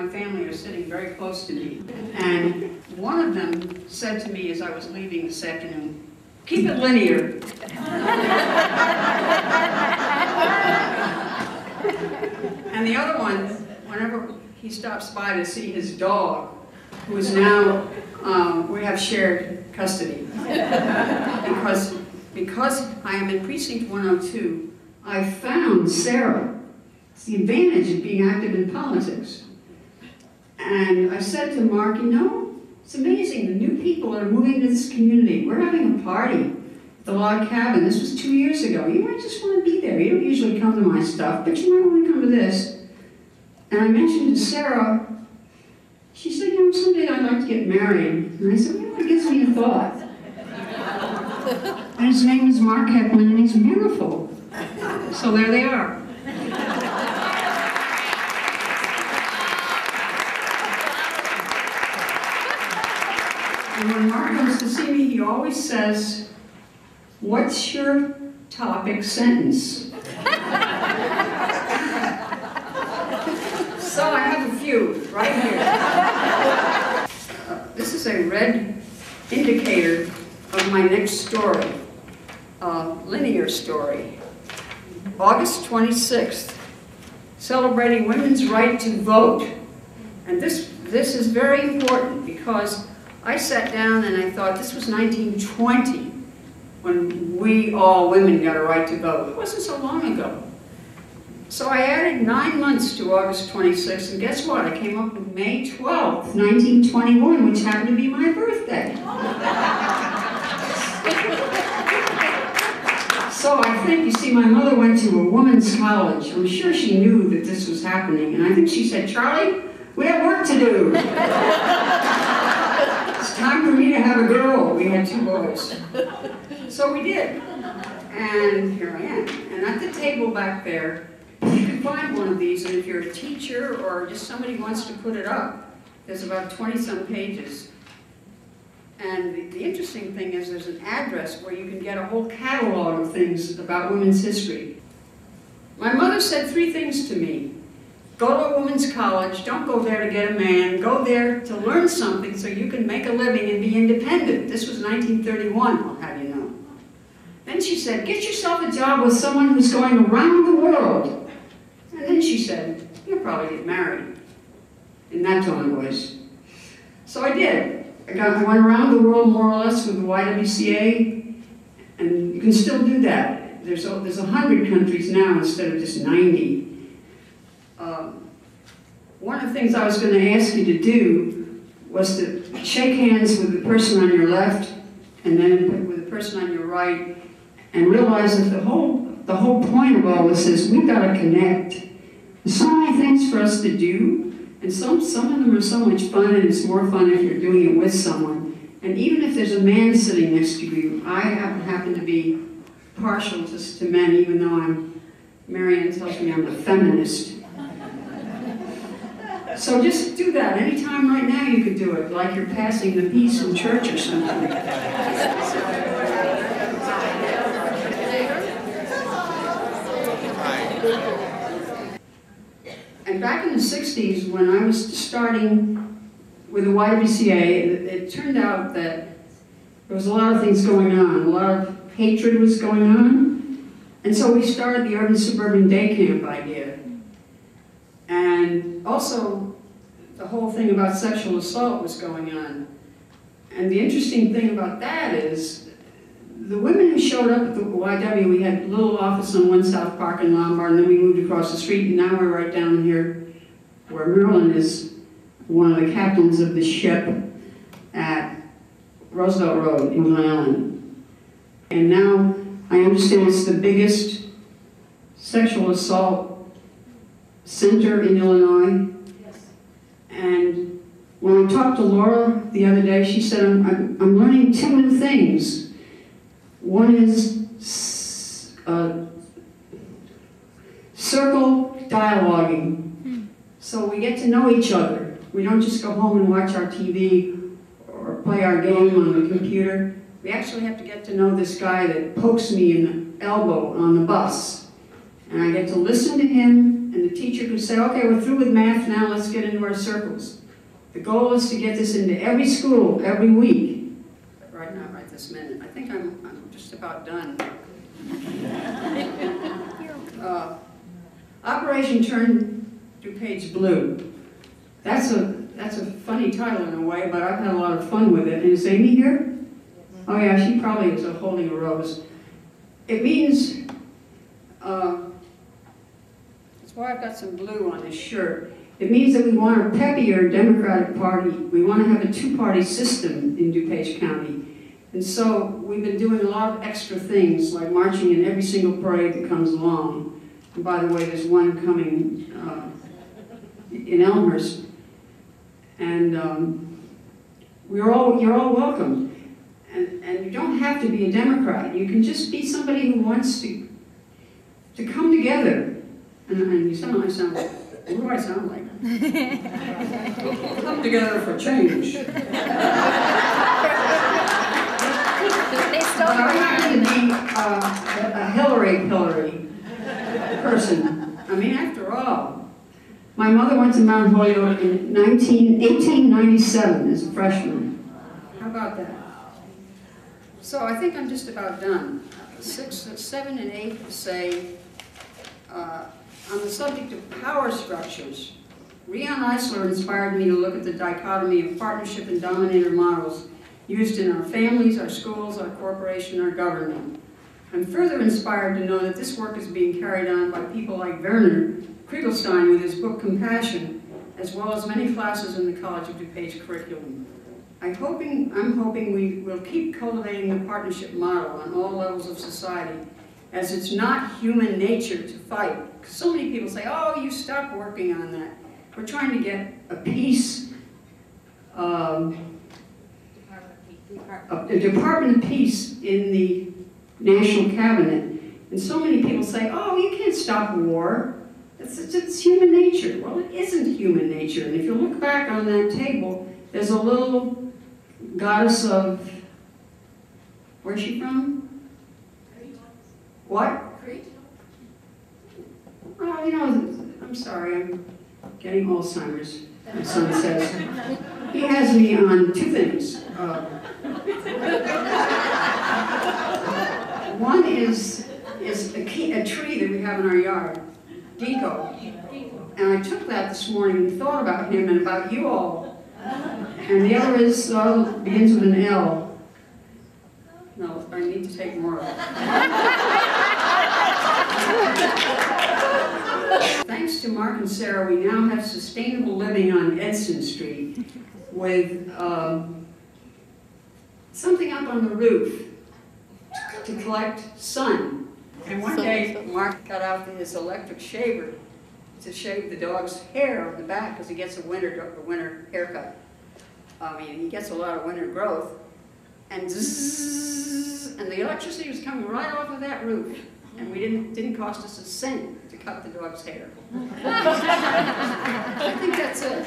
my family are sitting very close to me. And one of them said to me as I was leaving this afternoon, "Keep it linear." And the other one, whenever he stops by to see his dog, who is now, we have shared custody. Because I am in precinct 102, I found Sarah. It's the advantage of being active in politics. And I said to Mark, you know, it's amazing, the new people are moving to this community. We're having a party at the log cabin. This was 2 years ago. You might just want to be there. You don't usually come to my stuff, but you might want to come to this. And I mentioned to Sarah, she said, you know, someday I'd like to get married. And I said, well, it gives me a thought. And his name is Mark Heckman, and he's beautiful. So there they are. And when Mark comes to see me, he always says, "What's your topic sentence?" So I have a few right here. This is a red indicator of my next story, linear story. August 26th, celebrating women's right to vote. And this is very important because I sat down and I thought this was 1920 when we all women got a right to vote. It wasn't so long ago. So I added 9 months to August 26th, and guess what? I came up with May 12th, 1921, which happened to be my birthday. So I think, you see, my mother went to a women's college. I'm sure she knew that this was happening, and I think she said, "Charlie, we have work to do. It's time for me to have a girl." We had 2 boys. So we did. And here I am. And at the table back there, you can find one of these, and if you're a teacher or just somebody who wants to put it up, there's about 20-some pages. And the interesting thing is there's an address where you can get a whole catalog of things about women's history. My mother said 3 things to me. Go to a women's college, don't go there to get a man, go there to learn something so you can make a living and be independent. This was 1931, I'll have you know. Then she said, get yourself a job with someone who's going around the world. And then she said, you'll probably get married. In that tone of voice. So I did. I went around the world more or less with the YWCA, and you can still do that. There's 100 countries now instead of just 90. One of the things I was going to ask you to do was to shake hands with the person on your left and then with the person on your right, and realize that the whole point of all this is we've got to connect. There's so many things for us to do. And some of them are so much fun, and it's more fun if you're doing it with someone. And even if there's a man sitting next to you, I happen to be partial to men, even though Marianne tells me I'm a feminist. So just do that. Anytime right now you could do it, like you're passing the peace in church or something. And back in the 60s, when I was starting with the YWCA, it turned out that there was a lot of things going on. A lot of hatred was going on. And so we started the urban suburban day camp idea. And also, the whole thing about sexual assault was going on. And the interesting thing about that is, the women who showed up at the YW, we had a little office on 1 South Park in Lombard, and then we moved across the street, and now we're right down here where Marilyn is one of the captains of the ship at Roosevelt Road in Glen. And now I understand it's the biggest sexual assault center in Illinois. Yes. And when I talked to Laura the other day, she said, I'm learning 2 new things. One is circle dialoguing. So we get to know each other. We don't just go home and watch our TV or play our game on the computer. We actually have to get to know this guy that pokes me in the elbow on the bus. And I get to listen to him and the teacher could say, okay, we're through with math now, let's get into our circles. The goal is to get this into every school, every week. But right now, right this minute, I think I'm just about done. Operation Turn DuPage Blue. That's a funny title in a way, but I've had a lot of fun with it. And is Amy here? Oh yeah, she probably is holding a rose. It means, that's why I've got some blue on this shirt. It means that we want a peppier Democratic Party. We want to have a two-party system in DuPage County. And so we've been doing a lot of extra things, like marching in every single parade that comes along. And by the way, there's one coming in Elmhurst. And you're all welcome. And you don't have to be a Democrat. You can just be somebody who wants to come together. And you sound like, what do I sound like? Come together for change. But I happen to be a Hillary person. I mean, after all, my mother went to Mount Holyoke in 1897 as a freshman. How about that? So I think I'm just about done. 6, 7, and 8 say, on the subject of power structures, Rion Eisler inspired me to look at the dichotomy of partnership and dominator models used in our families, our schools, our corporation, our government. I'm further inspired to know that this work is being carried on by people like Werner Kriegelstein with his book Compassion, as well as many classes in the College of DuPage curriculum. I'm hoping we will keep cultivating the partnership model on all levels of society, as it's not human nature to fight. Because so many people say, oh, you stop working on that. We're trying to get a peace, a Department of Peace in the National Cabinet. And so many people say, oh, you can't stop war. It's human nature. Well, it isn't human nature. And if you look back on that table, there's a little goddess of, where's she from? Crete. What? Crete. Well, you know, I'm sorry, I'm getting Alzheimer's, my son says. He has me on 2 things. One is a tree that we have in our yard, Deco. And I took that this morning and thought about him and about you all. And the other is, begins with an L. No, I need to take more of it. Thanks to Mark and Sarah, we now have sustainable living on Edson Street with something up on the roof to collect sun. And one day, Mark got out his electric shaver to shave the dog's hair on the back because he gets a winter haircut. I mean, he gets a lot of winter growth. And zzz, and the electricity was coming right off of that roof. And we didn't cost us a cent to cut the dog's hair. I think that's it.